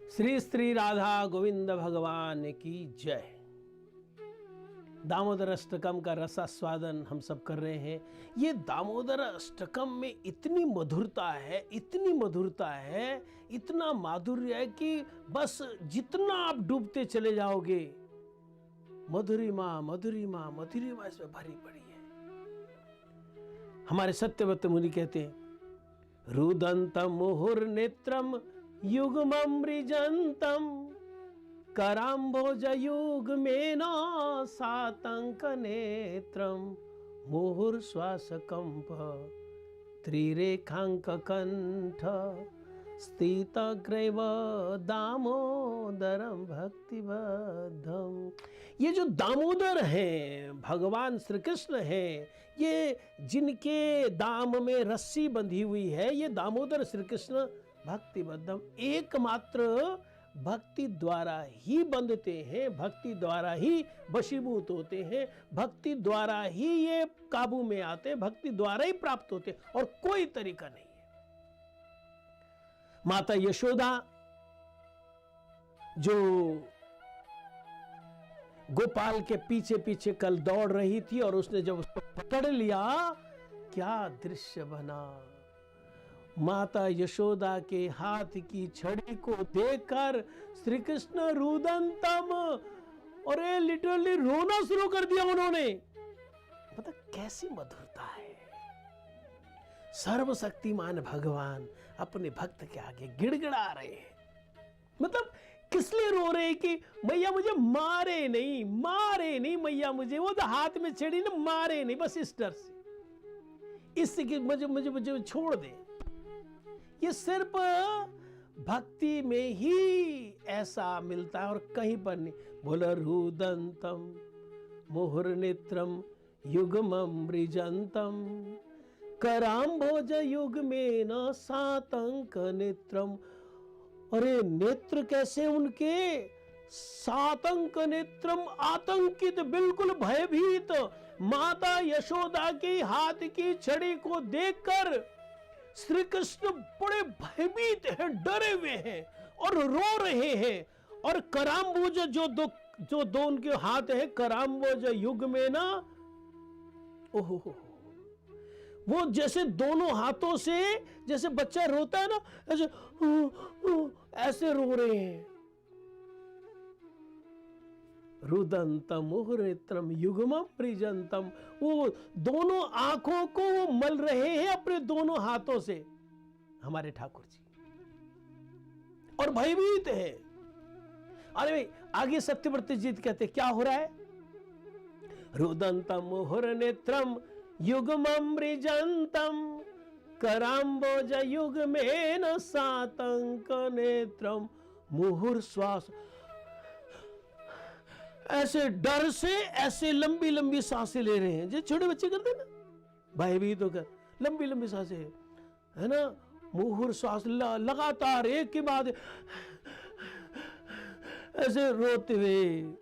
श्री श्री राधा गोविंद भगवान की जय। दामोदर अष्टकम का रसास्वादन हम सब कर रहे हैं। ये दामोदर अष्टकम में इतनी मधुरता है, इतनी मधुरता है, इतना माधुर्य है कि बस जितना आप डूबते चले जाओगे, मधुरिमा मधुरिमा मधुरिमा इसमें भरी पड़ी है। हमारे सत्यव्रत मुनि कहते हैं, रुदंतम मुहुर्नेत्रम युग्ममृजंतम कराम्भोजयुग्मेन सातंक नेत्रम मुहुर्श्वासकंप त्रिरेखांक कंठ स्थितग्रैव दामोदरम भक्तिबद्धम। ये जो दामोदर हैं, भगवान श्री कृष्ण हैं, ये जिनके दाम में रस्सी बंधी हुई है, ये दामोदर श्री कृष्ण भक्तिबद्धम एकमात्र भक्ति द्वारा ही बंधते हैं, भक्ति द्वारा ही वशीभूत होते हैं, भक्ति द्वारा ही ये काबू में आते हैं, भक्ति द्वारा ही प्राप्त होते हैं, और कोई तरीका नहीं है। माता यशोदा जो गोपाल के पीछे पीछे कल दौड़ रही थी और उसने जब उसको पकड़ लिया, क्या दृश्य बना। माता यशोदा के हाथ की छड़ी को देखकर श्री कृष्ण रुदंतम, और ये लिटरली रोना शुरू कर दिया उन्होंने। पता कैसी मधुरता है। सर्वशक्तिमान भगवान अपने भक्त के आगे गिड़गिड़ा रहे हैं। मतलब किस लिए रो रहे हैं कि मैया मुझे मारे नहीं, मारे नहीं मैया, मुझे वो तो हाथ में छड़ी ना, मारे नहीं, बस इस डर से, इससे कि मुझे मुझे मुझे छोड़ दे। ये सिर्फ भक्ति में ही ऐसा मिलता है और कहीं पर नहीं। बोला रुदंतम मुहुर्नेत्रम युग्ममृजंतम कराम्भोज युग्मेन सातंक नेत्रम। अरे नेत्र कैसे उनके, सातंक नेत्रम, आतंकित, बिल्कुल भयभीत। माता यशोदा की हाथ की छड़ी को देखकर श्री कृष्ण बड़े भयभीत हैं, डरे हुए हैं और रो रहे हैं। और कराम्बोज जो दो उनके हाथ है, कराम्बोज युग में ना, ओहो, वो जैसे दोनों हाथों से, जैसे बच्चा रोता है ना, ऐसे रो रहे हैं। रुदंतम मुहुर्नेत्रम युग्ममृजंतम, वो दोनों आंखों को वो मल रहे हैं अपने दोनों हाथों से, हमारे ठाकुर जी, और भयभीत है। अरे भाई आगे सत्यव्रत जी कहते क्या हो रहा है। रुदंतम मुहुर्नेत्रम युग्ममृजंतम कराम्भोज युग्मेन सातंक नेत्रम मुहुर्श्वास। ऐसे डर से ऐसे लंबी लंबी सांसें ले रहे हैं, जो छोटे बच्चे करते हैं ना, भयभीत होकर लंबी लंबी सांसें, है ना, मुहुर श्वास लगातार एक के बाद ऐसे रोते हुए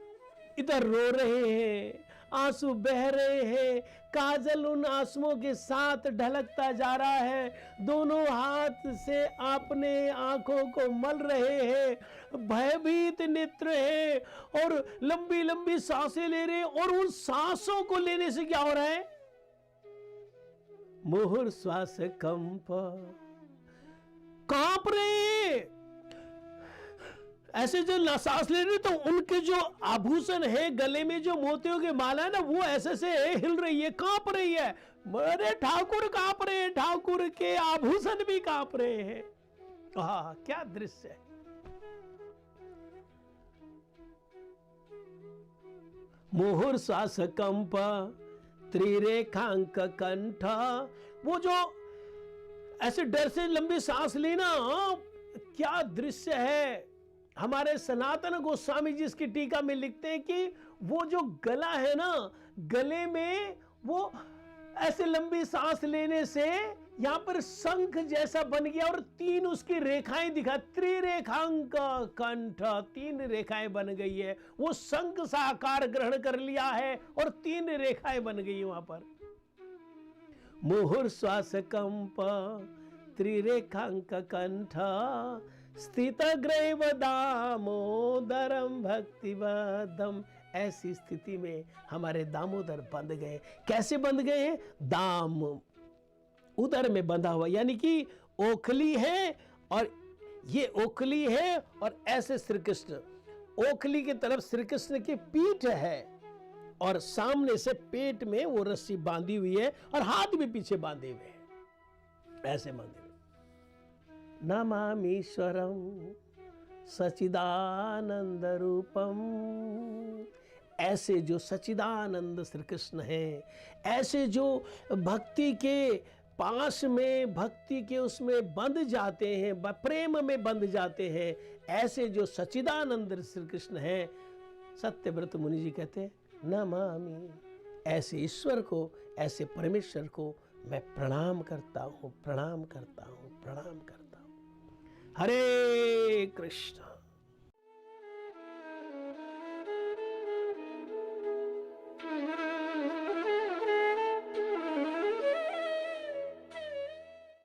इधर रो रहे हैं, आंसू बह रहे हैं, काजल उन आंसुओं के साथ ढलकता जा रहा है, दोनों हाथ से अपने आंखों को मल रहे हैं, भयभीत नेत्र है और लंबी लंबी सांसें ले रहे हैं। और उन सांसों को लेने से क्या हो रहा है, मुहुर श्वास कंप, कांप रहे, ऐसे जो सांस ले रहे, तो उनके जो आभूषण है, गले में जो मोतियों की माला है ना, वो ऐसे से हिल रही है, कांप रही है। अरे ठाकुर कांप रहे हैं, ठाकुर के आभूषण भी कांप रहे हैं। क्या दृश्य है। मुहुर श्वास कंप त्रिरेखांक कंठ, वो जो ऐसे डर से लंबी सांस लेना, क्या दृश्य है। हमारे सनातन गोस्वामी जी इसकी टीका में लिखते हैं कि वो जो गला है ना, गले में वो ऐसे लंबी सांस लेने से यहां पर शंख जैसा बन गया और तीन उसकी रेखाएं दिखा, त्रिरेखांक कंठ, तीन रेखाएं बन गई है, वो शंख सा आकार ग्रहण कर लिया है और तीन रेखाएं बन गई वहां पर। मुहुर श्वास कंप त्रिरेखांक कंठ स्थितग्रैव दामोदरम भक्तिवदम। ऐसी स्थिति में हमारे दामोदर बंध गए। कैसे बंध गए हैं? दाम उदर में बंधा हुआ, यानी कि ओखली है और ये ओखली है और ऐसे श्री कृष्ण, ओखली की तरफ श्री कृष्ण की पीठ है और सामने से पेट में वो रस्सी बांधी हुई है और हाथ भी पीछे बांधे हुए हैं, ऐसे बांधे हुए। नमामीश्वरम सचिदानंद रूपम। ऐसे जो सचिदानंद श्री कृष्ण है, ऐसे जो भक्ति के पास में, भक्ति के उसमें बंध जाते हैं, प्रेम में बंध जाते हैं, ऐसे जो सचिदानंद श्री कृष्ण हैं, सत्यव्रत मुनि जी कहते हैं नमामि। ऐसे ईश्वर को, ऐसे परमेश्वर को मैं प्रणाम करता हूँ, प्रणाम करता हूँ, प्रणाम करता हूँ। हरे कृष्ण।